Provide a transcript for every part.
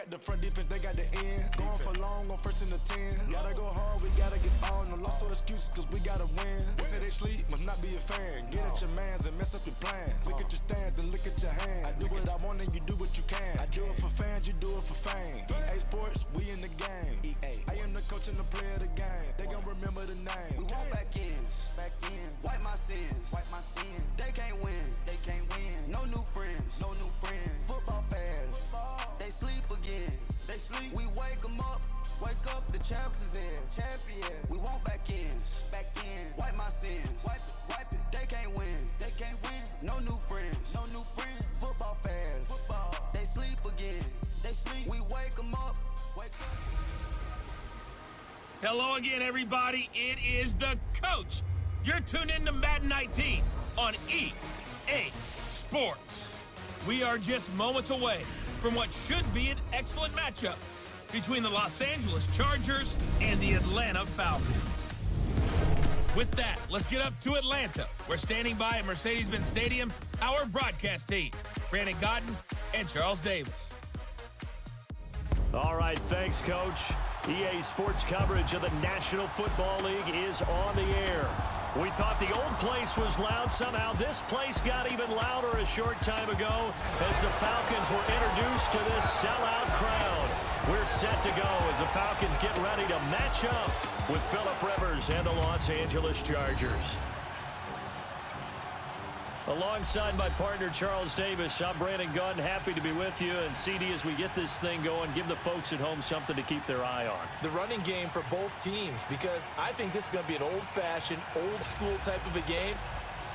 got the front defense, they got the end. Going for long on 1st and 10. Gotta go hard, we gotta get on. No loss or excuses, cause we gotta win. They say they sleep, must not be a fan. Get at your mans and mess up your plans. Look at your stance and look at your hands. I do what I want and you do what you can. I do it for fans, you do it for fame. EA Sports, we in the game. I am the coach and the player of the game. They gon' remember the name. We want back ends. Wipe my sins. They can't win. No new friends. Football fans. They sleep again. We wake them up. The champs is in. Champion. We want back ends. Wipe my sins. Wipe it. They can't win. No new friends. Football fans. They sleep again. We wake them up. Hello again, everybody. It is the coach. You're tuned in to Madden 19 on EA Sports. We are just moments away from what should be an excellent matchup between the Los Angeles Chargers and the Atlanta Falcons. With that, let's get up to Atlanta. We're standing by at Mercedes-Benz Stadium, our broadcast team, Brandon Cotton and Charles Davis. All right, thanks, Coach. EA Sports coverage of the National Football League is on the air. We thought the old place was loud. Somehow this place got even louder a short time ago as the Falcons were introduced to this sellout crowd. We're set to go as the Falcons get ready to match up with Phillip Rivers and the Los Angeles Chargers. Alongside my partner, Charles Davis, I'm Brandon Gunn. Happy to be with you. And CD, as we get this thing going, give the folks at home something to keep their eye on. The running game for both teams, because I think this is going to be an old-fashioned, old-school type of a game.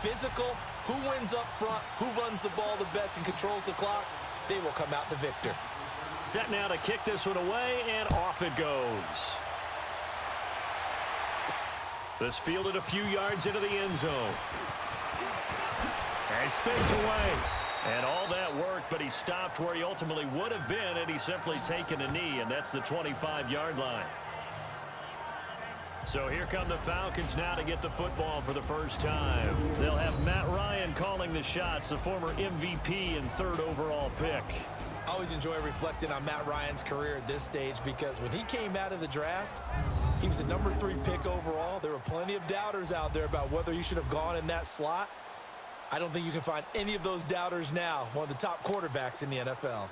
Physical, who wins up front, who runs the ball the best and controls the clock, they will come out the victor. Set now to kick this one away, and off it goes. This fielded a few yards into the end zone. And spins away. And all that work, but he stopped where he ultimately would have been had he simply taken a knee, and that's the 25-yard line. So here come the Falcons now to get the football for the first time. They'll have Matt Ryan calling the shots, the former MVP and 3rd overall pick. I always enjoy reflecting on Matt Ryan's career at this stage because when he came out of the draft, he was the number 3 pick overall. There were plenty of doubters out there about whether he should have gone in that slot. I don't think you can find any of those doubters now. One of the top quarterbacks in the NFL.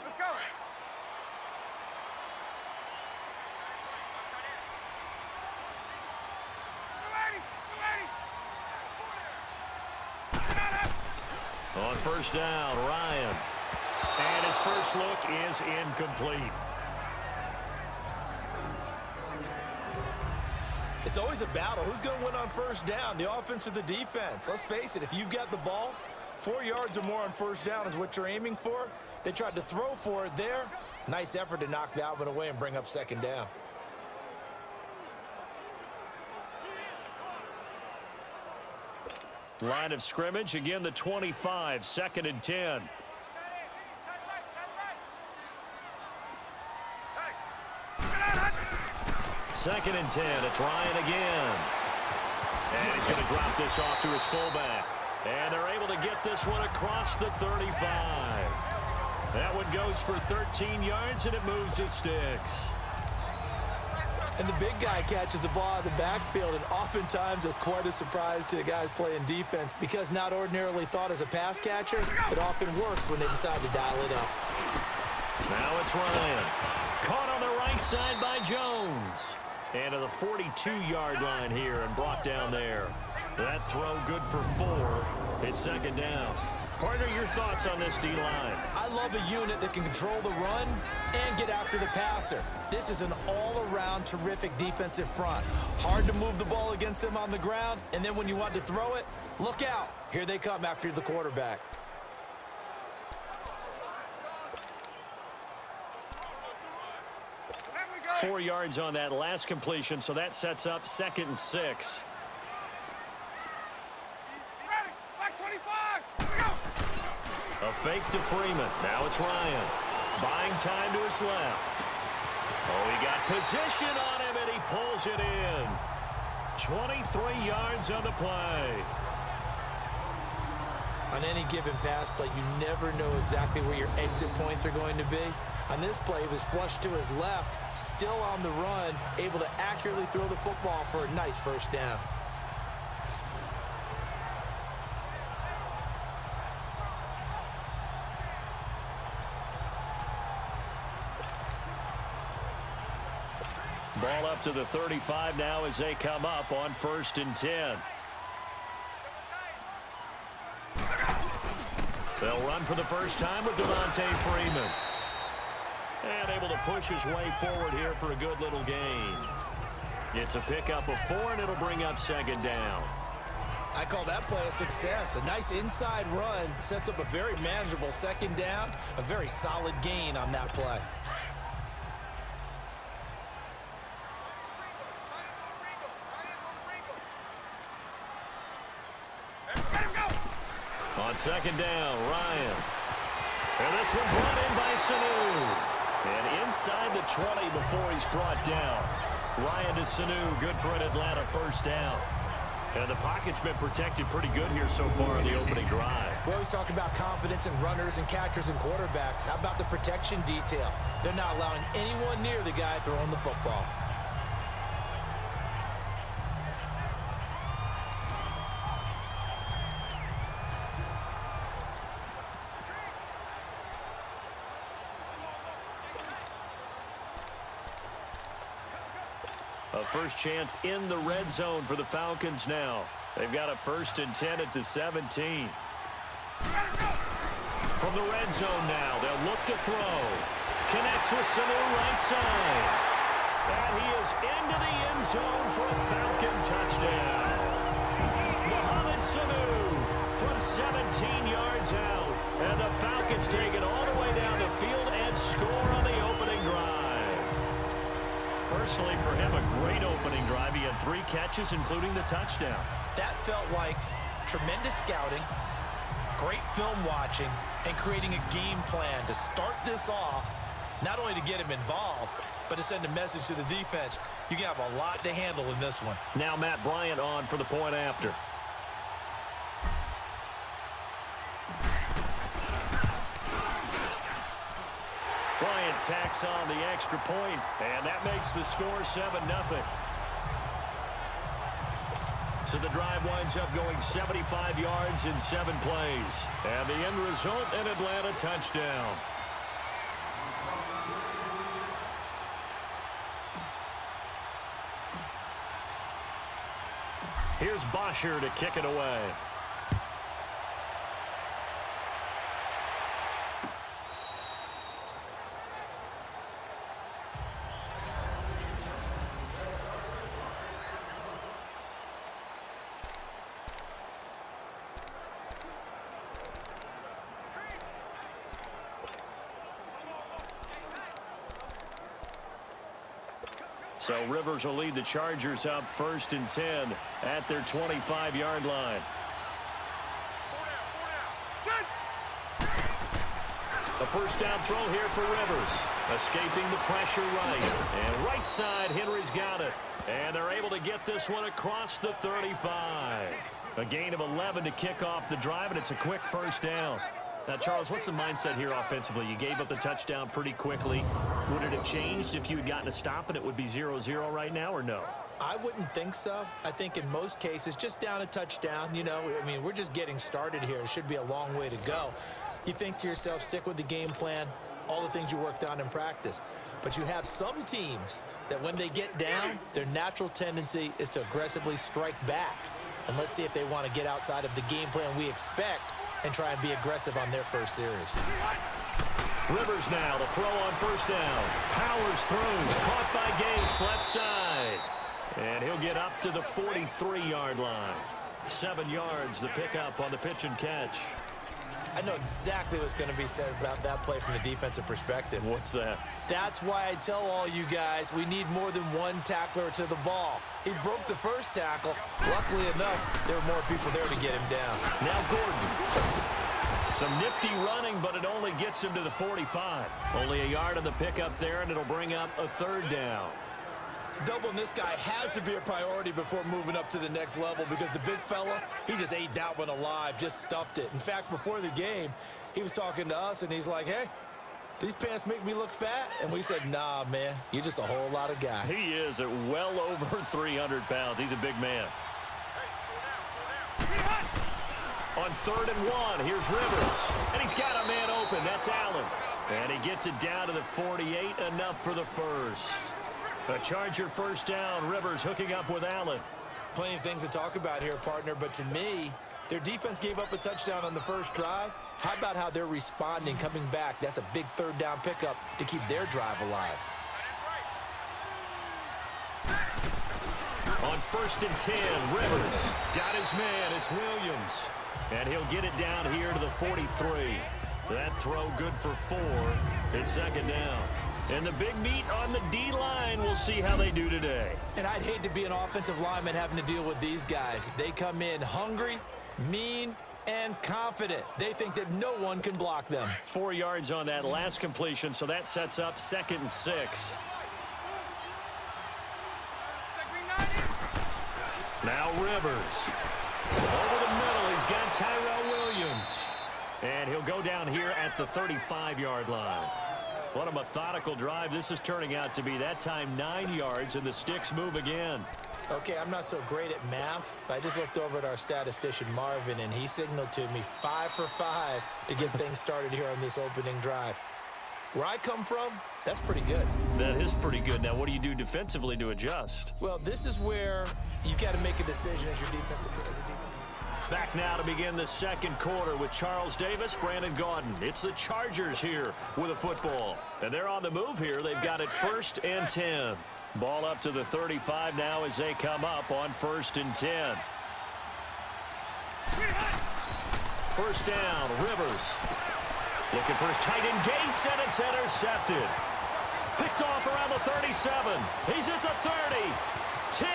Let's go. On first down, Ryan. And his first look is incomplete. It's always a battle. Who's going to win on first down, the offense or the defense? Let's face it, if you've got the ball, 4 yards or more on first down is what you're aiming for. They tried to throw for it there. Nice effort to knock that one away and bring up second down. Line of scrimmage, again the 25, 2nd and 10. Second and 10, it's Ryan again. And he's going to drop this off to his fullback. And they're able to get this one across the 35. That one goes for 13 yards, and it moves his sticks. And the big guy catches the ball out of the backfield, and oftentimes that's quite a surprise to the guys playing defense because not ordinarily thought as a pass catcher, it often works when they decide to dial it up. Now it's Ryan. Caught on the right side by Jones. And to the 42-yard line here and brought down there. That throw good for 4. It's second down. Partner, your thoughts on this D-line? I love a unit that can control the run and get after the passer. This is an all-around terrific defensive front. Hard to move the ball against them on the ground, and then when you want to throw it, look out. Here they come after the quarterback. There 4 yards on that last completion, so that sets up 2nd and 6. A fake to Freeman. Now it's Ryan. Buying time to his left. Oh, he got position on him, and he pulls it in. 23 yards on the play. On any given pass play, you never know exactly where your exit points are going to be. On this play, he was flushed to his left, still on the run, able to accurately throw the football for a nice first down. Ball up to the 35 now as they come up on 1st and 10. They'll run for the first time with Devontae Freeman. And able to push his way forward here for a good little gain. It's a pickup of 4, and it'll bring up 2nd down. I call that play a success. A nice inside run sets up a very manageable 2nd down. A very solid gain on that play. On 2nd down, Ryan. And this one brought in by Sanu. And inside the 20 before he's brought down. Ryan to Sanu, good for an Atlanta first down. And the pocket's been protected pretty good here so far in the opening drive. We always talk about confidence in runners and catchers and quarterbacks. How about the protection detail? They're not allowing anyone near the guy throwing the football. A first chance in the red zone for the Falcons now. They've got a 1st and 10 at the 17. From the red zone now, they'll look to throw. Connects with Sanu right side. And he is into the end zone for a Falcon touchdown. Mohamed Sanu from 17 yards out. And the Falcons take it all the way down the field and score on the opening drive. Personally, for him, a great opening drive. He had 3 catches, including the touchdown. That felt like tremendous scouting, great film watching, and creating a game plan to start this off, not only to get him involved, but to send a message to the defense. You can have a lot to handle in this one. Now Matt Bryant on for the point after. Bryant tacks on the extra point, and that makes the score 7-0. So the drive winds up going 75 yards in 7 plays. And the end result, an Atlanta touchdown. Here's Bosher to kick it away. So Rivers will lead the Chargers up 1st and 10 at their 25-yard line. A first down throw here for Rivers. Escaping the pressure right. And right side, Henry's got it. And they're able to get this one across the 35. A gain of 11 to kick off the drive, and it's a quick first down. Now, Charles, what's the mindset here offensively? You gave up the touchdown pretty quickly. Would it have changed if you had gotten a stop and it would be 0-0 right now, or no? I wouldn't think so. I think in most cases, just down a touchdown, you know, I mean, we're just getting started here. It should be a long way to go. You think to yourself, stick with the game plan, all the things you worked on in practice. But you have some teams that when they get down, their natural tendency is to aggressively strike back. And let's see if they want to get outside of the game plan we expect and try and be aggressive on their first series. Rivers now to throw on first down. Powers through. Caught by Gates, left side. And he'll get up to the 43-yard line. 7 yards, the pickup on the pitch and catch. I know exactly what's going to be said about that play from the defensive perspective. What's that? That's why I tell all you guys we need more than one tackler to the ball. He broke the first tackle. Luckily enough, there were more people there to get him down. Now Gordon. Some nifty running, but it only gets him to the 45. Only a yard on the pickup there, and it'll bring up a 3rd down. Doubling this guy has to be a priority before moving up to the next level because the big fella, he just ate that one alive, just stuffed it. In fact, before the game, he was talking to us, and he's like, hey, these pants make me look fat? And we said, nah, man, you're just a whole lot of guy. He is at well over 300 pounds. He's a big man. On 3rd and 1, here's Rivers. And he's got a man open. That's Allen. And he gets it down to the 48, enough for the first. A Charger first down. Rivers hooking up with Allen. Plenty of things to talk about here, partner, but to me, their defense gave up a touchdown on the first drive. How about how they're responding, coming back? That's a big 3rd down pickup to keep their drive alive. On 1st and 10, Rivers got his man. It's Williams. And he'll get it down here to the 43. That throw good for 4. It's 2nd down. And the big meat on the D-line, we'll see how they do today. And I'd hate to be an offensive lineman having to deal with these guys. They come in hungry, mean, and confident. They think that no one can block them. 4 yards on that last completion, so that sets up 2nd and 6. Now Rivers. Over the middle, he's got Tyrell Williams. And he'll go down here at the 35-yard line. What a methodical drive this is turning out to be. That time 9 yards, and the sticks move again. Okay, I'm not so great at math, but I just looked over at our statistician, Marvin, and he signaled to me 5 for 5 to get things started here on this opening drive. Where I come from, that's pretty good. That is pretty good. Now, what do you do defensively to adjust? Well, this is where you've got to make a decision as your defensive. Back now to begin the 2nd quarter with Charles Davis, Brandon Gaudin. It's the Chargers here with a football. And they're on the move here. They've got it 1st and 10. Ball up to the 35 now as they come up on 1st and 10. First down, Rivers. Looking for his tight end Gates, and it's intercepted. Picked off around the 37. He's at the 30. 10.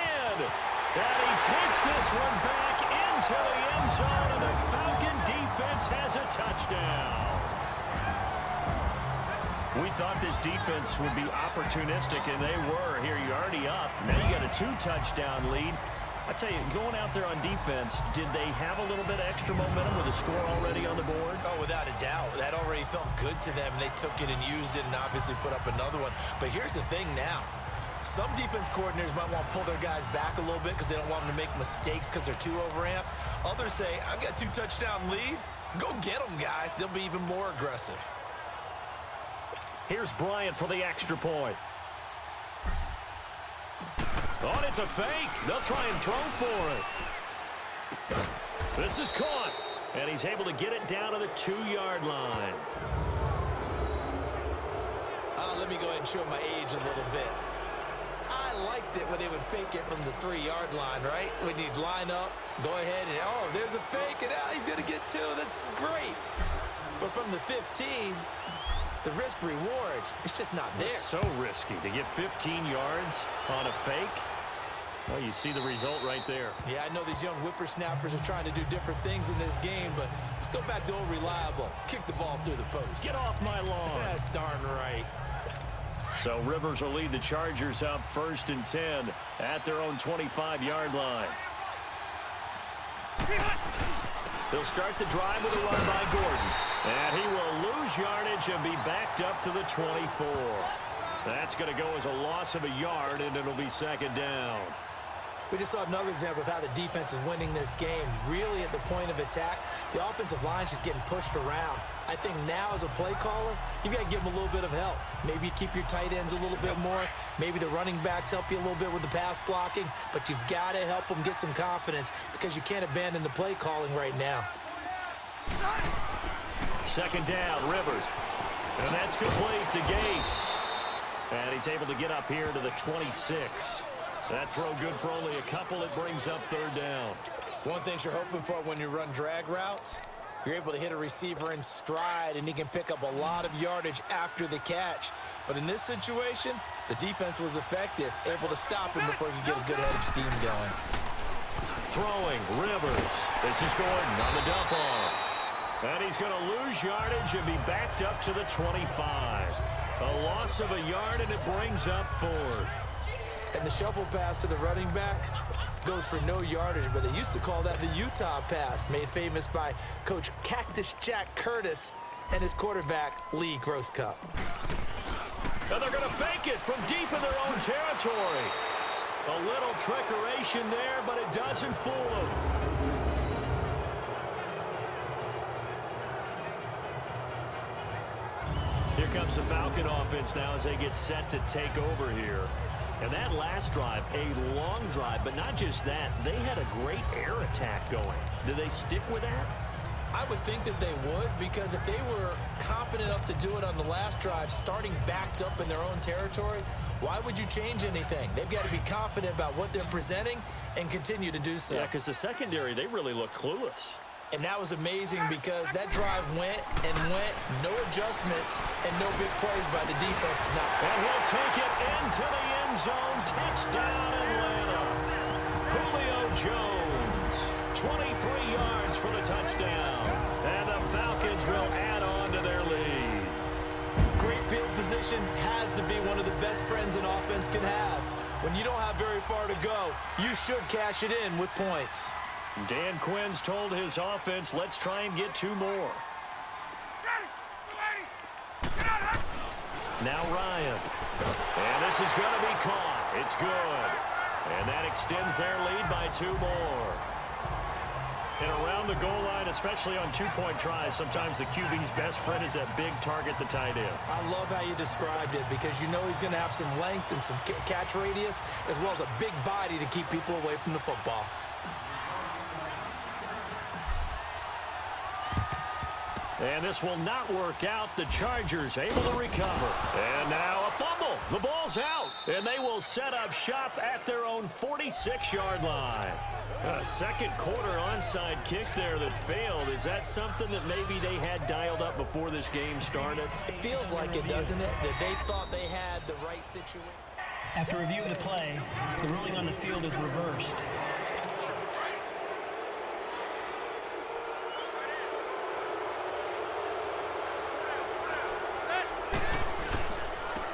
And he takes this one back into the end zone, and the Falcon defense has a touchdown. We thought this defense would be opportunistic, and they were. Here, you're already up. Now you got a 2-touchdown lead. I tell you, going out there on defense, did they have a little bit of extra momentum with a score already on the board? Oh, without a doubt. That already felt good to them, and they took it and used it and obviously put up another one. But here's the thing now. Some defense coordinators might want to pull their guys back a little bit because they don't want them to make mistakes because they're too overamped. Others say, I've got a 2-touchdown lead. Go get them, guys. They'll be even more aggressive. Here's Bryant for the extra point. Oh, it's a fake. They'll try and throw for it. This is caught, and he's able to get it down to the 2-yard line. Let me go ahead and show my age a little bit. I liked it when they would fake it from the 3-yard line, right? When you'd line up, go ahead, and oh, there's a fake, and now he's going to get 2. That's great. But from the 15, the risk-reward, it's just not there. It's so risky to get 15 yards on a fake. Well, you see the result right there. Yeah, I know these young whippersnappers are trying to do different things in this game, but let's go back to old reliable. Kick the ball through the post. Get off my lawn. That's darn right. So Rivers will lead the Chargers up 1st and 10 at their own 25-yard line. They'll start the drive with a run by Gordon. And he will lose yardage and be backed up to the 24. That's going to go as a loss of a yard, and it'll be 2nd down. We just saw another example of how the defense is winning this game. Really at the point of attack, the offensive line's just getting pushed around. I think now as a play caller, you've got to give them a little bit of help. Maybe you keep your tight ends a little bit more. Maybe the running backs help you a little bit with the pass blocking. But you've got to help them get some confidence because you can't abandon the play calling right now. 2nd down, Rivers. And that's complete to Gates. And he's able to get up here to the 26. That throw good for only a couple. It brings up 3rd down. One thing you're hoping for when you run drag routes, you're able to hit a receiver in stride, and he can pick up a lot of yardage after the catch. But in this situation, the defense was effective, able to stop him before he could get a good head of steam going. Throwing, Rivers. This is Gordon on the dump off. And he's going to lose yardage and be backed up to the 25. A loss of a yard, and it brings up 4th. And the shuffle pass to the running back goes for no yardage, but they used to call that the Utah pass, made famous by Coach Cactus Jack Curtis and his quarterback, Lee Grosscup. And they're going to fake it from deep in their own territory. A little trickeration there, but it doesn't fool them. Here comes the Falcon offense now as they get set to take over here. And that last drive, a long drive, but not just that, they had a great air attack going. Do they stick with that? I would think that they would, because if they were confident enough to do it on the last drive, starting backed up in their own territory, why would you change anything? They've got to be confident about what they're presenting and continue to do so. Yeah, because the secondary, they really look clueless. And that was amazing because that drive went and went, no adjustments, and no big plays by the defense. And he'll take it into the end zone. Touchdown, Atlanta. Julio Jones, 23 yards for the touchdown. And the Falcons will add on to their lead. Great field position has to be one of the best friends an offense can have. When you don't have very far to go, you should cash it in with points. Dan Quinn's told his offense, let's try and get 2 more. Now Ryan. And this is going to be caught. It's good. And that extends their lead by 2 more. And around the goal line, especially on 2-point tries, sometimes the QB's best friend is that big target, the tight end. I love how you described it because you know he's going to have some length and some catch radius as well as a big body to keep people away from the football. And this will not work out. The Chargers able to recover. And now a fumble. The ball's out. And they will set up shop at their own 46-yard line. A second quarter onside kick there that failed. Is that something that maybe they had dialed up before this game started? It feels like it, doesn't it? That they thought they had the right situation. After reviewing the play, the ruling on the field is reversed.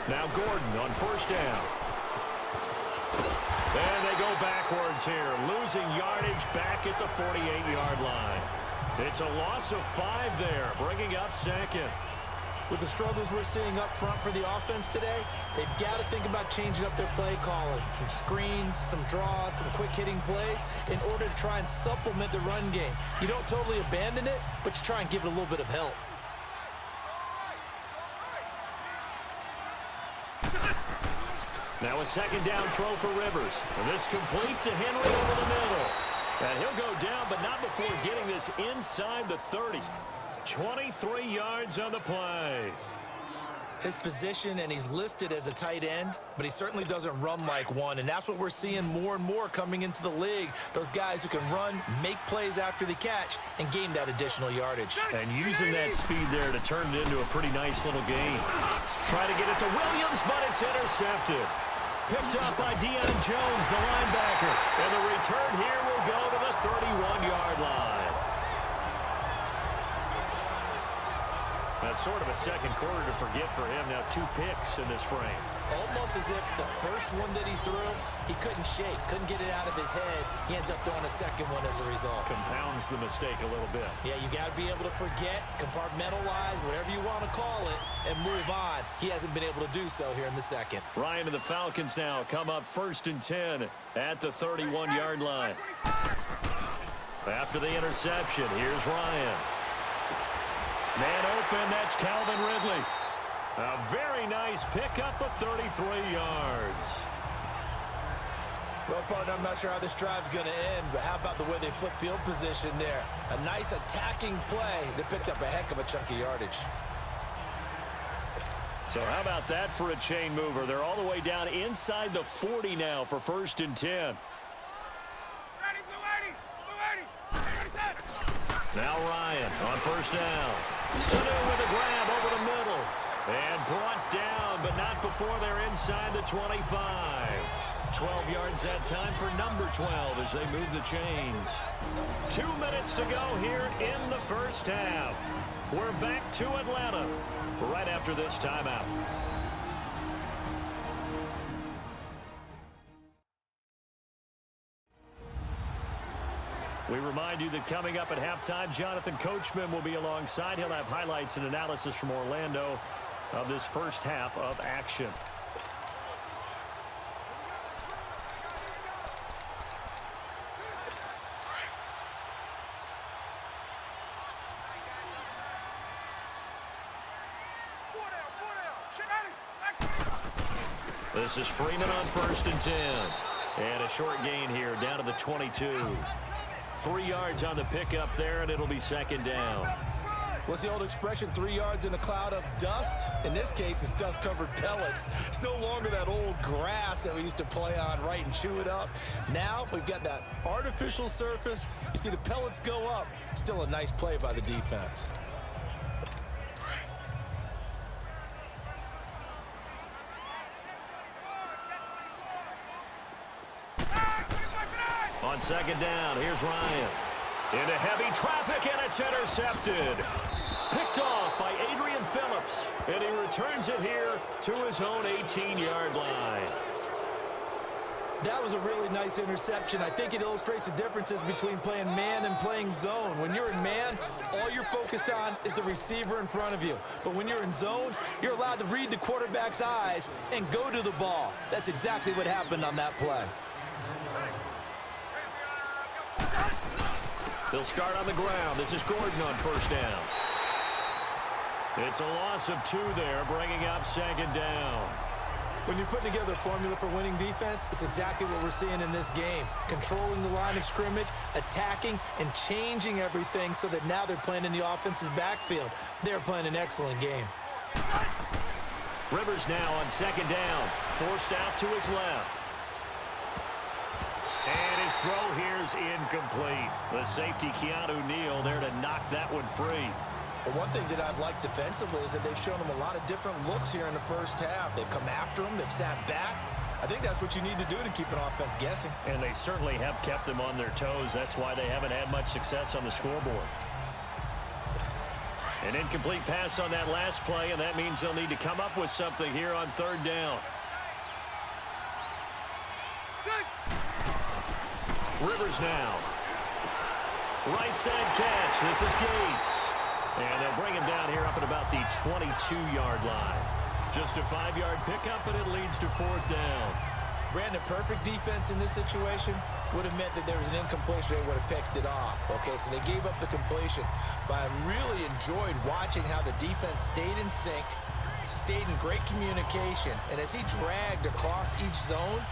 Now Gordon on first down. And they go backwards here, losing yardage back at the 48-yard line. It's a loss of 5 there, bringing up second. With the struggles we're seeing up front for the offense today, they've got to think about changing up their play calling. Some screens, some draws, some quick-hitting plays in order to try and supplement the run game. You don't totally abandon it, but you try and give it a little bit of help. Now a second down throw for Rivers. And this complete to Henry over the middle. And he'll go down, but not before getting this inside the 30. 23 yards on the play. His position, and he's listed as a tight end, but he certainly doesn't run like one, and that's what we're seeing more and more coming into the league. Those guys who can run, make plays after the catch, and gain that additional yardage. And using that speed there to turn it into a pretty nice little gain. Try to get it to Williams, but it's intercepted. Picked up by Deion Jones, the linebacker. And the return here will go to the 31-yard line. That's sort of a second quarter to forget for him. Now 2 picks in this frame. Almost as if the first one that he threw, he couldn't shake, couldn't get it out of his head. He ends up throwing a second one as a result. Compounds the mistake a little bit. Yeah, you got to be able to forget, compartmentalize, whatever you want to call it, and move on. He hasn't been able to do so here in the second. Ryan and the Falcons now come up 1st and 10 at the 31-yard line. After the interception, here's Ryan. Man open, that's Calvin Ridley. A very nice pickup of 33 yards. Well, partner, I'm not sure how this drive's going to end, but how about the way they flip field position there? A nice attacking play that picked up a heck of a chunk of yardage. So how about that for a chain mover? They're all the way down inside the 40 now for 1st and 10. Now Ryan on first down. Sanu with a grab over the middle. And brought down, but not before they're inside the 25. 12 yards that time for number 12 as they move the chains. 2 minutes to go here in the first half. We're back to Atlanta right after this timeout. remind you that coming up at halftime, Jonathan Coachman will be alongside. He'll have highlights and analysis from Orlando of this first half of action. This is Freeman on 1st and 10. And a short gain here down to the 22. 3 yards on the pickup there, and it'll be 2nd down. What's the old expression, 3 yards in a cloud of dust? In this case, it's dust-covered pellets. It's no longer that old grass that we used to play on, right, and chew it up. Now we've got that artificial surface. You see the pellets go up. Still a nice play by the defense. On 2nd down, here's Ryan. Into heavy traffic, and it's intercepted. Picked off by Adrian Phillips, and he returns it here to his own 18-yard line. That was a really nice interception. I think it illustrates the differences between playing man and playing zone. When you're in man, all you're focused on is the receiver in front of you. But when you're in zone, you're allowed to read the quarterback's eyes and go to the ball. That's exactly what happened on that play. They'll start on the ground. This is Gordon on 1st down. It's a loss of 2 there, bringing up 2nd down. When you're putting together a formula for winning defense, it's exactly what we're seeing in this game. Controlling the line of scrimmage, attacking, and changing everything so that now they're playing in the offense's backfield. They're playing an excellent game. Rivers now on 2nd down. Forced out to his left. And his throw here's incomplete. The safety, Keanu Neal, there to knock that one free. But one thing that I've liked defensively is that they've shown them a lot of different looks here in the first half. They've come after them. They've sat back. I think that's what you need to do to keep an offense guessing. And they certainly have kept them on their toes. That's why they haven't had much success on the scoreboard. An incomplete pass on that last play, and that means they'll need to come up with something here on 3rd down. Rivers now. Right side catch. This is Gates. And they'll bring him down here up at about the 22-yard line. Just a 5-yard pickup, and it leads to 4th down. Brandon, perfect defense in this situation would have meant that there was an incompletion. They would have picked it off. Okay, so they gave up the completion. But I really enjoyed watching how the defense stayed in sync, stayed in great communication. And as he dragged across each zone,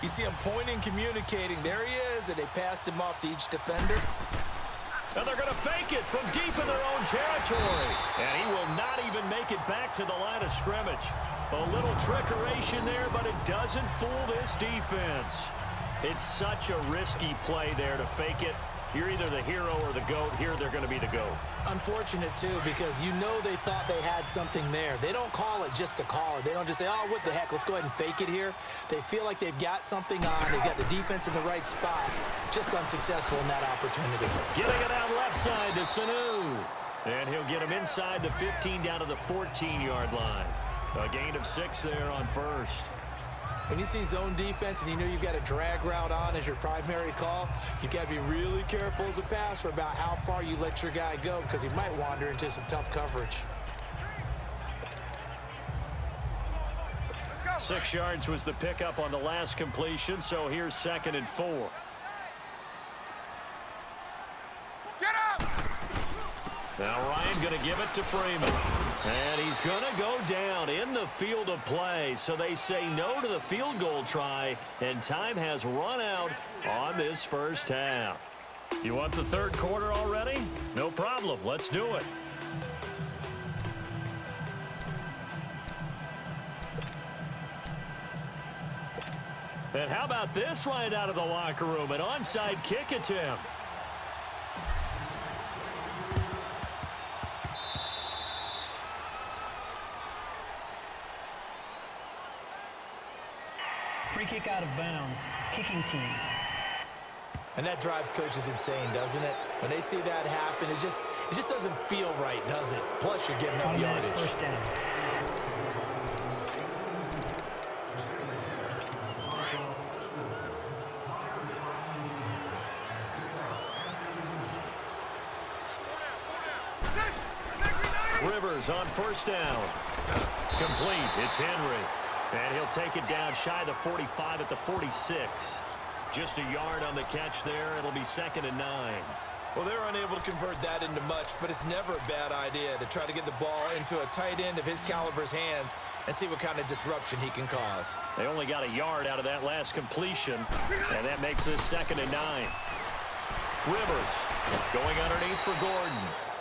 you see him pointing, communicating. There he is, and they passed him off to each defender. And they're going to fake it from deep in their own territory. And he will not even make it back to the line of scrimmage. A little trickeration there, but it doesn't fool this defense. It's such a risky play there to fake it. You're either the hero or the GOAT. Here they're going to be the GOAT. Unfortunate, too, because you know they thought they had something there. They don't call it just to call it. They don't just say, oh, what the heck, let's go ahead and fake it here. They feel like they've got something on. They've got the defense in the right spot. Just unsuccessful in that opportunity. Getting it out left side to Sanu. And he'll get him inside the 15 down to the 14-yard line. A gain of 6 there on 1st. When you see zone defense and you know you've got a drag route on as your primary call, you've got to be really careful as a passer about how far you let your guy go because he might wander into some tough coverage. 6 yards was the pickup on the last completion, so here's 2nd and 4. Get up! Now Ryan going to give it to Freeman. And he's going to go down in the field of play. So they say no to the field goal try. And time has run out on this first half. You want the 3rd quarter already? No problem. Let's do it. And how about this right out of the locker room? An onside kick attempt. Free kick out of bounds. Kicking team. And that drives coaches insane, doesn't it? When they see that happen, it just doesn't feel right, does it? Plus, you're giving up yardage. 1st down. Rivers on first down. Complete. It's Henry. And he'll take it down shy of the 45 at the 46. Just a yard on the catch there. It'll be 2nd and 9. Well, they're unable to convert that into much, but it's never a bad idea to try to get the ball into a tight end of his caliber's hands and see what kind of disruption he can cause. They only got a yard out of that last completion, and that makes this 2nd and 9. Rivers going underneath for Gordon,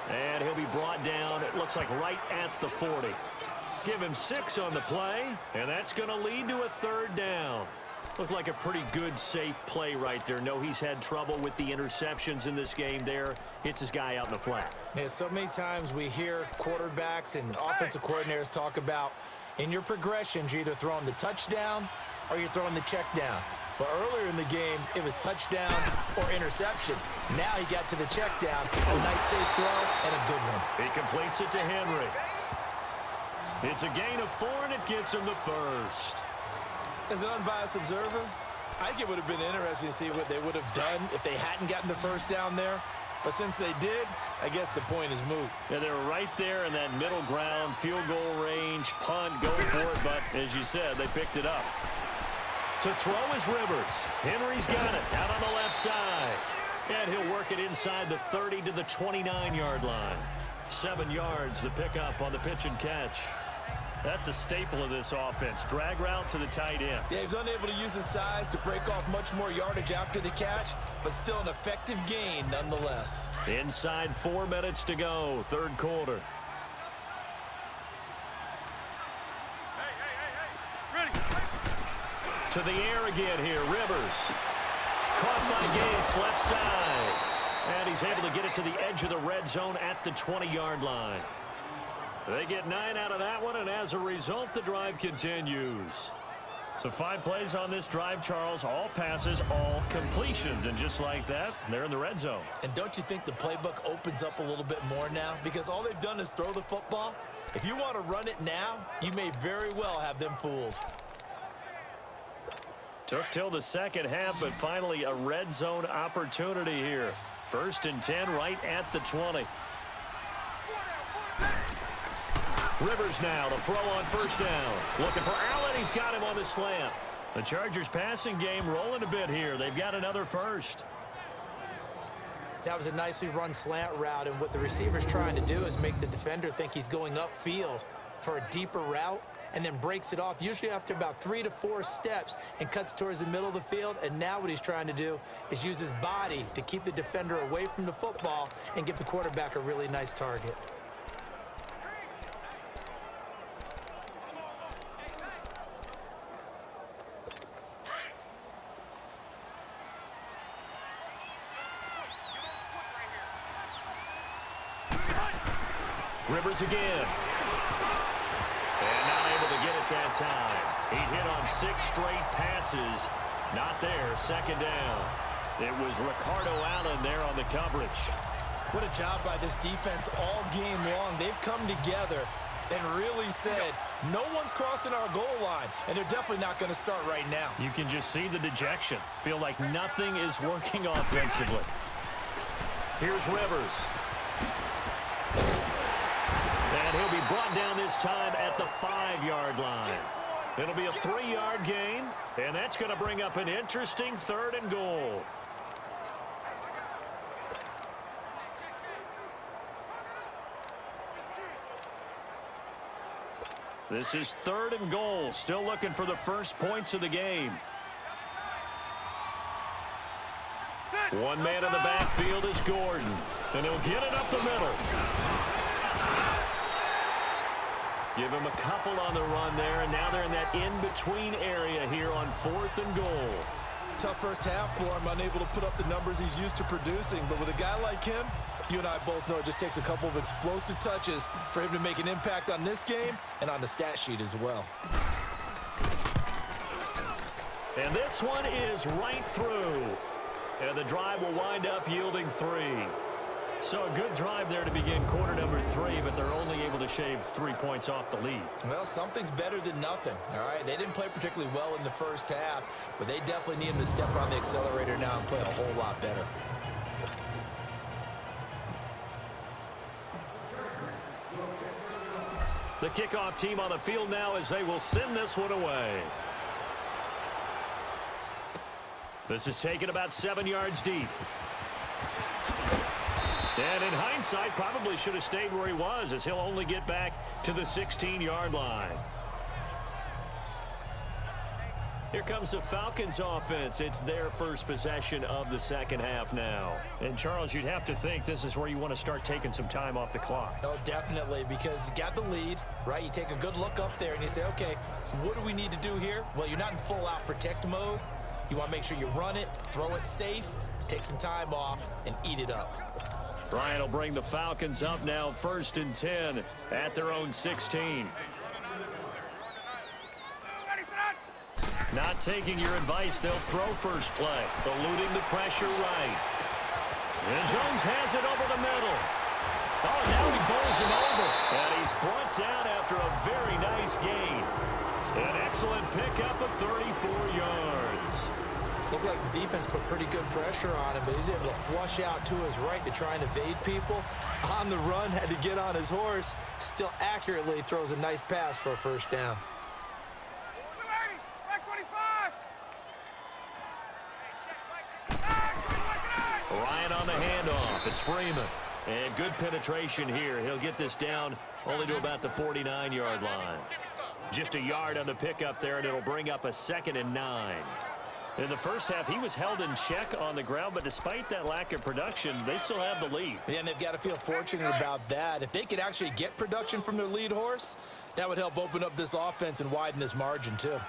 and he'll be brought down, it looks like right at the 40. Give him 6 on the play, and that's going to lead to a 3rd down. Looked like a pretty good, safe play right there. No, he's had trouble with the interceptions in this game there. Hits his guy out in the flat. Yeah, so many times we hear quarterbacks and offensive coordinators talk about in your progressions, you're either throwing the touchdown or you're throwing the check down. But earlier in the game, it was touchdown or interception. Now he got to the check down. A nice safe throw and a good one. He completes it to Henry. It's a gain of 4, and it gets him the first. As an unbiased observer, I think it would have been interesting to see what they would have done if they hadn't gotten the first down there. But since they did, I guess the point is moot. Yeah, they were right there in that middle ground, field goal range, punt, go for it. But as you said, they picked it up. To throw is Rivers. Henry's got it out on the left side. And he'll work it inside the 30 to the 29-yard line. 7 yards, the pickup on the pitch and catch. That's a staple of this offense. Drag route to the tight end. Yeah, he was unable to use his size to break off much more yardage after the catch, but still an effective gain nonetheless. Inside 4 minutes to go, 3rd quarter. Ready. To the air again here, Rivers. Caught by Gates, left side. And he's able to get it to the edge of the red zone at the 20-yard line. They get 9 out of that one, and as a result, the drive continues. So 5 plays on this drive, Charles. All passes, all completions. And just like that, they're in the red zone. And don't you think the playbook opens up a little bit more now? Because all they've done is throw the football. If you want to run it now, you may very well have them fooled. Took till the second half, but finally a red zone opportunity here. 1st and 10 right at the 20. Rivers now to throw on first down. Looking for Allen. He's got him on the slant. The Chargers passing game rolling a bit here. They've got another first. That was a nicely run slant route, and what the receiver's trying to do is make the defender think he's going upfield for a deeper route and then breaks it off, usually after about 3 to 4 steps, and cuts towards the middle of the field. And now what he's trying to do is use his body to keep the defender away from the football and give the quarterback a really nice target. Rivers again. And not able to get it that time. He hit on 6 straight passes. Not there. 2nd down. It was Ricardo Allen there on the coverage. What a job by this defense all game long. They've come together and really said, no one's crossing our goal line, and they're definitely not going to start right now. You can just see the dejection. Feel like nothing is working offensively. Here's Rivers. And he'll be brought down this time at the 5-yard line. It'll be a 3-yard gain, and that's going to bring up an interesting 3rd and goal. This is 3rd and goal. Still looking for the first points of the game. One man in the backfield is Gordon, and he'll get it up the middle. Give him a couple on the run there, and now they're in that in-between area here on 4th and goal. Tough first half for him, unable to put up the numbers he's used to producing. But with a guy like him, you and I both know it just takes a couple of explosive touches for him to make an impact on this game and on the stat sheet as well. And this one is right through. And the drive will wind up yielding 3. So a good drive there to begin quarter number 3, but they're only able to shave 3 points off the lead. Well, something's better than nothing, all right? They didn't play particularly well in the first half, but they definitely need him to step on the accelerator now and play a whole lot better. The kickoff team on the field now as they will send this one away. This is taken about 7 yards deep. And in hindsight, probably should have stayed where he was, as he'll only get back to the 16-yard line. Here comes the Falcons offense. It's their first possession of the second half now. And, Charles, you'd have to think this is where you want to start taking some time off the clock. Oh, definitely, because you got the lead, right? You take a good look up there and you say, okay, what do we need to do here? Well, you're not in full-out protect mode. You want to make sure you run it, throw it safe, take some time off, and eat it up. Ryan will bring the Falcons up now, 1st and 10 at their own 16. Not taking your advice, they'll throw first play, eluding the pressure right. And Jones has it over the middle. Oh, now he bowls him over. And he's brought down after a very nice gain. An excellent pickup of 34 yards. Looked like the defense put pretty good pressure on him, but he's able to flush out to his right to try and evade people. On the run, had to get on his horse. Still accurately throws a nice pass for a first down. Ryan on the handoff. It's Freeman. And good penetration here. He'll get this down only to about the 49-yard line. Just a yard on the pickup there, and it'll bring up a 2nd and 9. In the first half, he was held in check on the ground, but despite that lack of production, they still have the lead. Yeah, and they've got to feel fortunate about that. If they could actually get production from their lead horse, that would help open up this offense and widen this margin, too.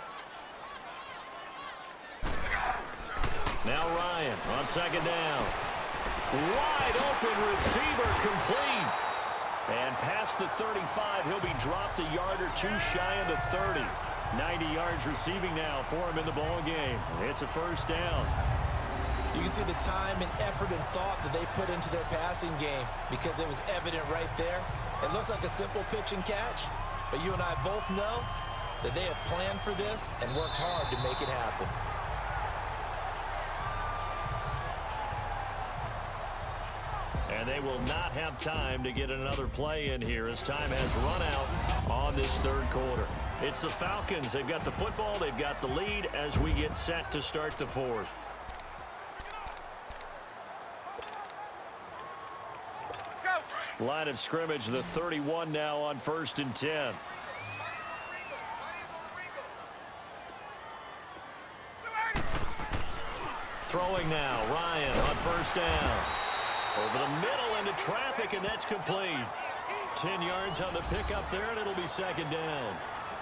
Now Ryan on 2nd down. Wide open receiver complete. And past the 35, he'll be dropped a yard or two shy of the 30. 90 yards receiving now for him in the ball game. It's a first down. You can see the time and effort and thought that they put into their passing game because it was evident right there. It looks like a simple pitch and catch, but you and I both know that they have planned for this and worked hard to make it happen. And they will not have time to get another play in here as time has run out on this 3rd quarter. It's the Falcons. They've got the football. They've got the lead as we get set to start the 4th. Line of scrimmage, the 31 now on 1st and 10. Throwing now, Ryan on 1st down. Over the middle into traffic, and that's complete. 10 yards on the pickup there, and it'll be 2nd down.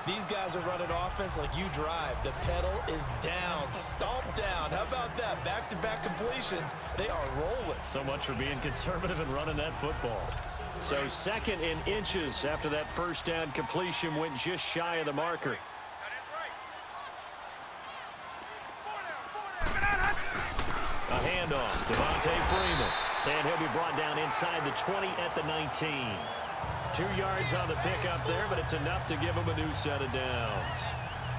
These guys are running offense like you drive. The pedal is down, stomp down. How about that? Back-to-back completions. They are rolling. So much for being conservative and running that football. So 2nd in inches after that first down completion went just shy of the marker. A handoff, Devontae Freeman. And he'll be brought down inside the 20 at the 19. 2 yards on the pickup there, but it's enough to give him a new set of downs.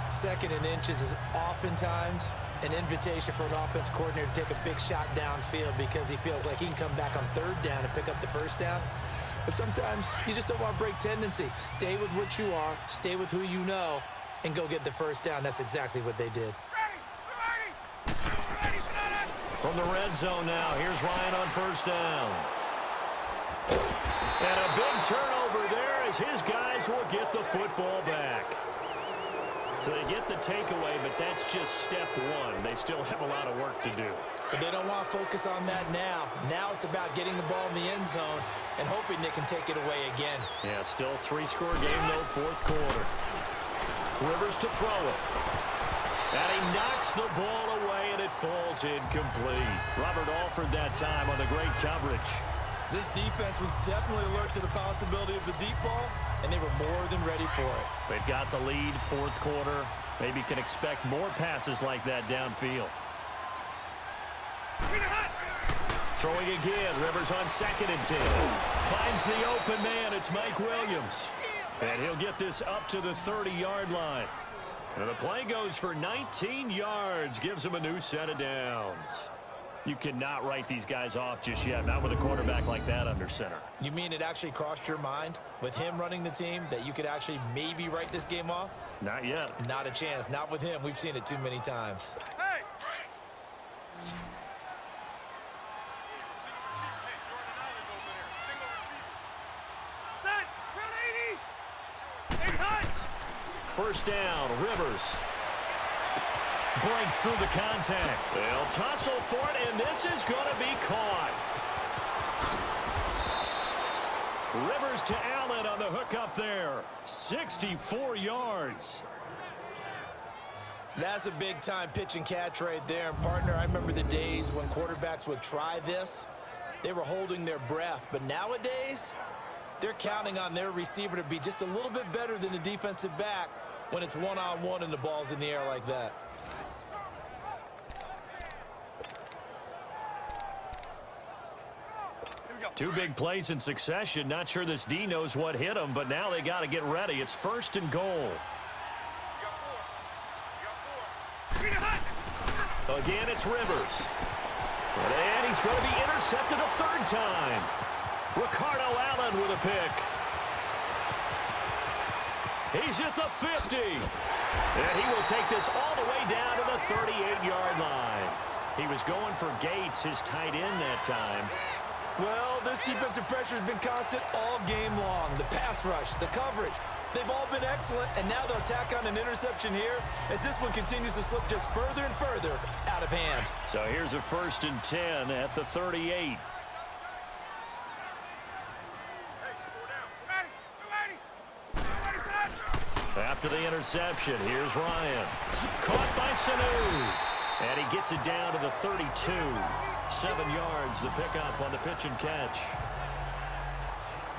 2nd in inches is oftentimes an invitation for an offense coordinator to take a big shot downfield because he feels like he can come back on 3rd down and pick up the first down. But sometimes you just don't want to break tendency. Stay with what you are, stay with who you know, and go get the first down. That's exactly what they did. From the red zone now, here's Ryan on 1st down. And a big turnover there as his guys will get the football back. So they get the takeaway, but that's just step 1. They still have a lot of work to do. But they don't want to focus on that now. Now it's about getting the ball in the end zone and hoping they can take it away again. Yeah, still 3-score game, though, 4th quarter. Rivers to throw it. And he knocks the ball away, and it falls incomplete. Robert Alford that time on the great coverage. This defense was definitely alert to the possibility of the deep ball, and they were more than ready for it. They've got the lead, 4th quarter. Maybe can expect more passes like that downfield. Throwing again, Rivers on 2nd and 10. Finds the open man, it's Mike Williams. And he'll get this up to the 30-yard line. And the play goes for 19 yards, gives him a new set of downs. You cannot write these guys off just yet, not with a quarterback like that under center. You mean it actually crossed your mind with him running the team that you could actually maybe write this game off? Not yet. Not a chance. Not with him. We've seen it too many times. Hey! First down, Rivers. Breaks through the contact. They'll tussle for it, and this is going to be caught. Rivers to Allen on the hook up there. 64 yards. That's a big-time pitch and catch right there. And, partner, I remember the days when quarterbacks would try this. They were holding their breath. But nowadays, they're counting on their receiver to be just a little bit better than the defensive back when it's one-on-one and the ball's in the air like that. Two big plays in succession. Not sure this D knows what hit him, but now they got to get ready. It's first and goal. Again, it's Rivers. And he's going to be intercepted a third time. Ricardo Allen with a pick. He's at the 50. And he will take this all the way down to the 38-yard line. He was going for Gates, his tight end that time. Well, this defensive pressure has been constant all game long. The pass rush, the coverage, they've all been excellent, and now they'll tack on an interception here as this one continues to slip just further and further out of hand. So here's a first and 10 at the 38. After the interception, here's Ryan. Caught by Sanu. And he gets it down to the 32. 7 yards, the pickup on the pitch and catch.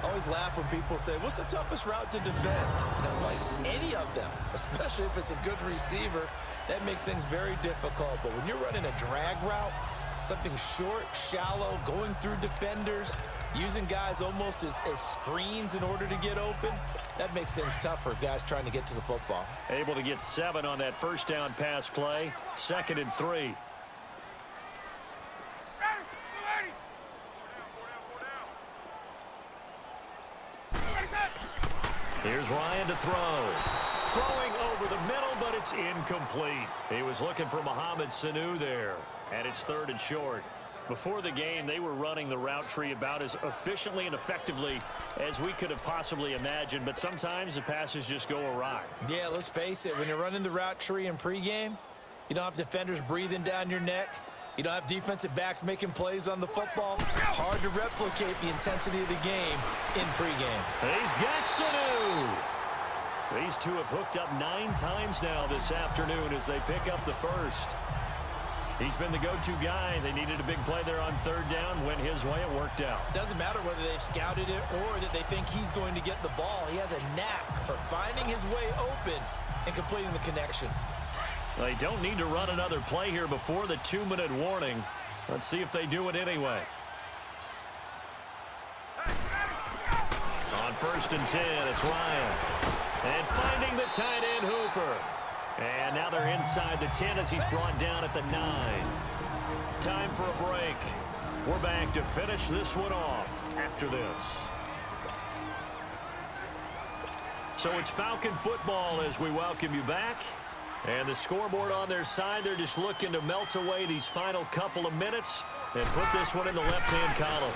I always laugh when people say, what's the toughest route to defend? And I'm like, any of them, especially if it's a good receiver, that makes things very difficult. But when you're running a drag route, something short, shallow, going through defenders, using guys almost as screens in order to get open, that makes things tough for guys trying to get to the football. Able to get 7 on that first down pass play. 2nd and 3. Here's Ryan to throw. Throwing over the middle, but it's incomplete. He was looking for Mohamed Sanu there. And it's 3rd and short. Before the game, they were running the route tree about as efficiently and effectively as we could have possibly imagined. But sometimes the passes just go awry. Yeah, let's face it. When you're running the route tree in pregame, you don't have defenders breathing down your neck. You don't have defensive backs making plays on the football. Hard to replicate the intensity of the game in pregame. He's got Sanu. These two have hooked up 9 times now this afternoon as they pick up the first. He's been the go-to guy. They needed a big play there on 3rd down. Went his way. It worked out. Doesn't matter whether they've scouted it or that they think he's going to get the ball. He has a knack for finding his way open and completing the connection. They don't need to run another play here before the 2-minute warning. Let's see if they do it anyway. On 1st and 10, it's Ryan. And finding the tight end, Hooper. And now they're inside the 10 as he's brought down at the 9. Time for a break. We're back to finish this one off after this. So it's Falcon football as we welcome you back. And the scoreboard on their side, they're just looking to melt away these final couple of minutes and put this one in the left-hand column.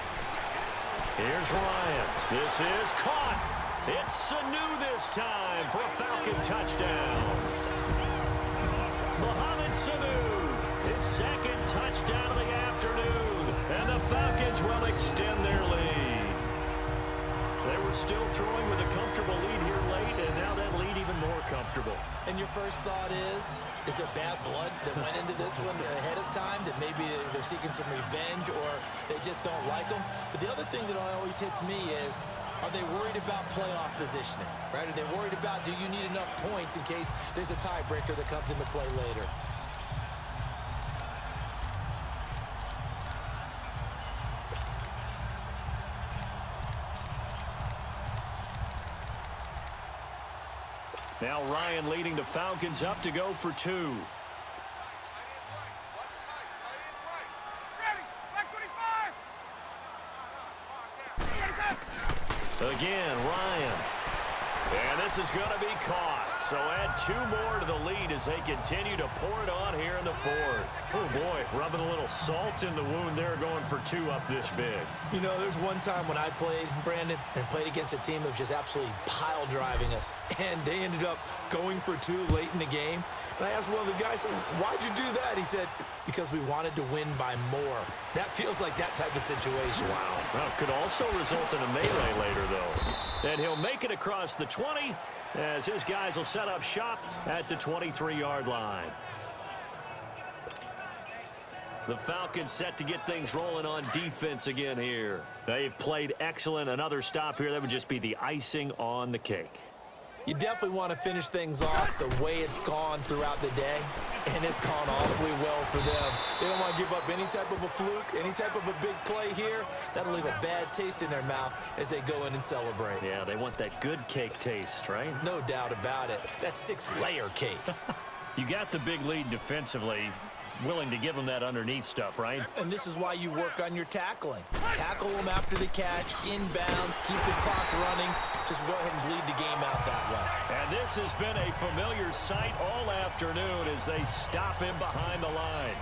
Here's Ryan. This is caught. It's Sanu this time for a Falcon touchdown. Mohamed Sanu, his 2nd touchdown of the afternoon. And the Falcons will extend their lead. They were still throwing with a comfortable lead here late, and now that lead even more comfortable. And your first thought is there bad blood that went into this one ahead of time, that maybe they're seeking some revenge or they just don't like them? But the other thing that always hits me is, are they worried about playoff positioning, right? Are they worried about, do you need enough points in case there's a tiebreaker that comes into play later? Now Ryan leading the Falcons up to go for 2. again, Ryan. And this is going to be caught. So add 2 more to the lead as they continue to pour it on here in the 4th. Oh, boy, rubbing a little salt in the wound there, going for 2 up this big. You know, there's one time when I played, Brandon, and played against a team that was just absolutely pile driving us. And they ended up going for 2 late in the game. And I asked one of the guys, why'd you do that? He said, because we wanted to win by more. That feels like that type of situation. Wow. Well, could also result in a melee later, though. And he'll make it across the 20 as his guys will set up shop at the 23-yard line. The Falcons set to get things rolling on defense again here. They've played excellent. Another stop here, that would just be the icing on the cake. You definitely want to finish things off the way it's gone throughout the day, and it's gone awfully well for them. They don't want to give up any type of a fluke, any type of a big play here. That'll leave a bad taste in their mouth as they go in and celebrate. Yeah, they want that good cake taste, right? No doubt about it. That's 6-layer cake. You got the big lead defensively. Willing to give them that underneath stuff, right? And this is why you work on your tackling. Tackle them after the catch, inbounds, keep the clock running. Just go ahead and bleed the game out that way. And this has been a familiar sight all afternoon as they stop him behind the line.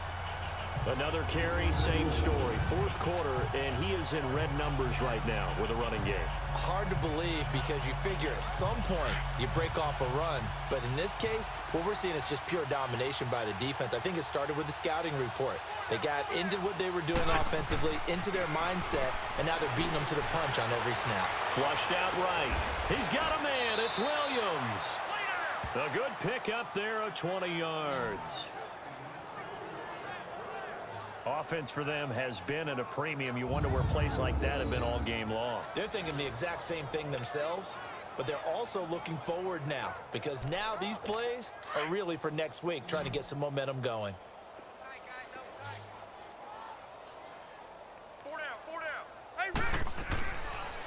Another carry, same story. 4th quarter, and he is in red numbers right now with a running game. Hard to believe because you figure at some point you break off a run. But in this case, what we're seeing is just pure domination by the defense. I think it started with the scouting report. They got into what they were doing offensively, into their mindset, and now they're beating them to the punch on every snap. Flushed out right. He's got a man. It's Williams. A good pickup there of 20 yards. Offense for them has been at a premium. You wonder where plays like that have been all game long. They're thinking the exact same thing themselves, but they're also looking forward now because now these plays are really for next week, trying to get some momentum going.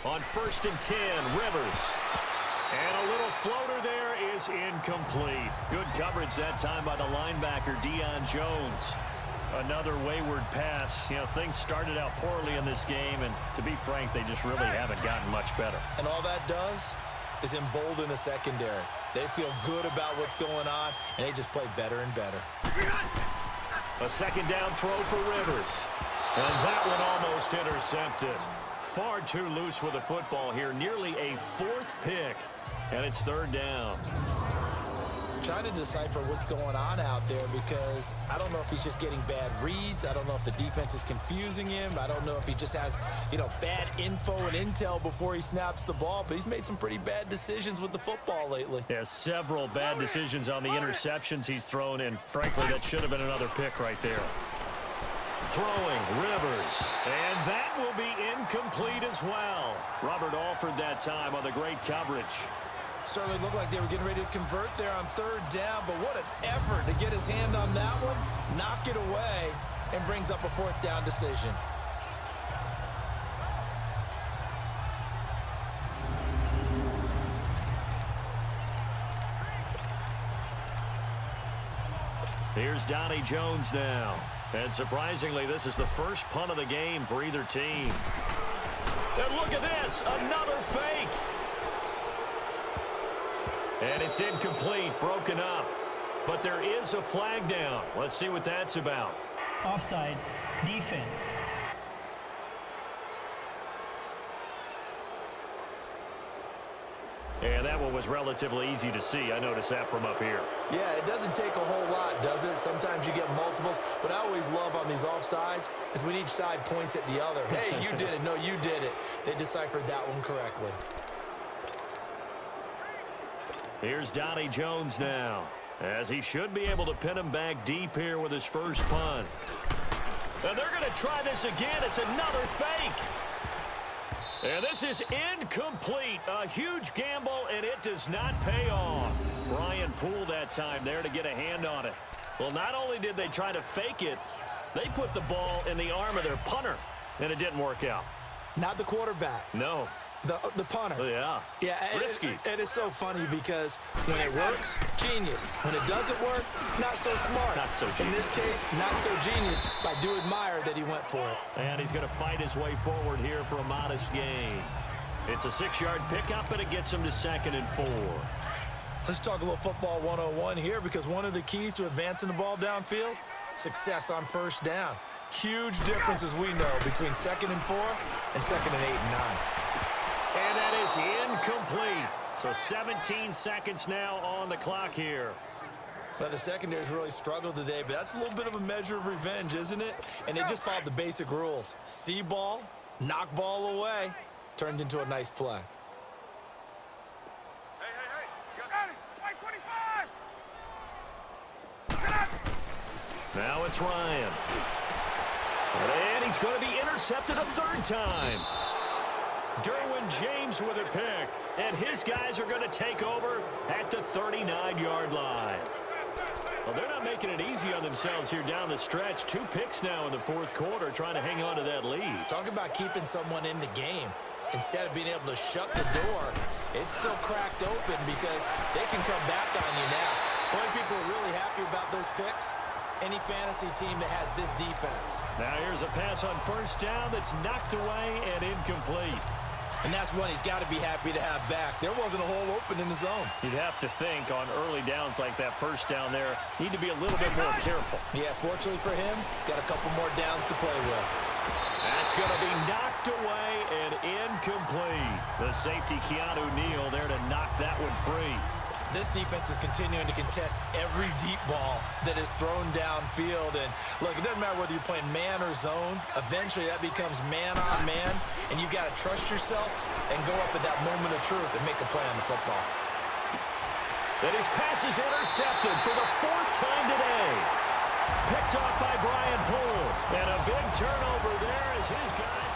On 1st and 10, Rivers. And a little floater there is incomplete. Good coverage that time by the linebacker, Deion Jones. Another wayward pass. You know, things started out poorly in this game, and to be frank, they just really haven't gotten much better. And all that does is embolden the secondary. They feel good about what's going on, and they just play better and better. A 2nd down throw for Rivers. And that one almost intercepted. Far too loose with the football here. Nearly a 4th pick, and it's 3rd down. Trying to decipher what's going on out there because I don't know if he's just getting bad reads. I don't know if the defense is confusing him. I don't know if he just has, you know, bad info and intel before he snaps the ball, but he's made some pretty bad decisions with the football lately. Yeah, several bad decisions on the interceptions he's thrown, and frankly, that should have been another pick right there. Throwing, Rivers, and that will be incomplete as well. Robert Alford that time on the great coverage. Certainly looked like they were getting ready to convert there on 3rd down, but what an effort to get his hand on that one, knock it away, and brings up a 4th down decision. Here's Donnie Jones now. And surprisingly, this is the first punt of the game for either team. And look at this, another fake. And it's incomplete, broken up. But there is a flag down. Let's see what that's about. Offside, defense. And that one was relatively easy to see. I noticed that from up here. Yeah, it doesn't take a whole lot, does it? Sometimes you get multiples. What I always love on these offsides is when each side points at the other. Hey, you did it. No, you did it. They deciphered that one correctly. Here's Donnie Jones now, as he should be able to pin him back deep here with his first punt. And they're going to try this again. It's another fake. And this is incomplete. A huge gamble, and it does not pay off. Brian Poole that time there to get a hand on it. Well, not only did they try to fake it, they put the ball in the arm of their punter, and it didn't work out. Not the quarterback. No. The punter. Yeah. Yeah. Risky. It is so funny because when it works, genius. When it doesn't work, not so smart. Not so genius. In this case, not so genius, but I do admire that he went for it. And he's going to fight his way forward here for a modest gain. It's a 6-yard pickup, and it gets him to 2nd and 4. Let's talk a little football 101 here, because one of the keys to advancing the ball downfield, success on first down. Huge difference, as we know, between 2nd and 4 and 2nd and 8 and 9. And that is incomplete. So 17 seconds now on the clock here. Well, the secondary's really struggled today, but that's a little bit of a measure of revenge, isn't it? And they just followed the basic rules. See ball, knock ball away, turned into a nice play. Now it's Ryan. And he's going to be intercepted a 3rd time. Derwin James with a pick. And his guys are going to take over at the 39-yard line. Well, they're not making it easy on themselves here down the stretch. 2 picks now in the 4th quarter, trying to hang on to that lead. Talk about keeping someone in the game. Instead of being able to shut the door, it's still cracked open because they can come back on you now. The only people are really happy about those picks, any fantasy team that has this defense. Now here's a pass on 1st down that's knocked away and incomplete. And that's one he's got to be happy to have back. There wasn't a hole open in the zone. You'd have to think on early downs like that 1st down there, need to be a little bit more careful. Yeah, fortunately for him, got a couple more downs to play with. That's going to be knocked away and incomplete. The safety, Keanu Neal, there to knock that one free. This defense is continuing to contest every deep ball that is thrown downfield. And look, it doesn't matter whether you're playing man or zone. Eventually, that becomes man on man. And you've got to trust yourself and go up at that moment of truth and make a play on the football. And his pass is intercepted for the 4th time today. Picked off by Brian Poole. And a big turnover there as his guy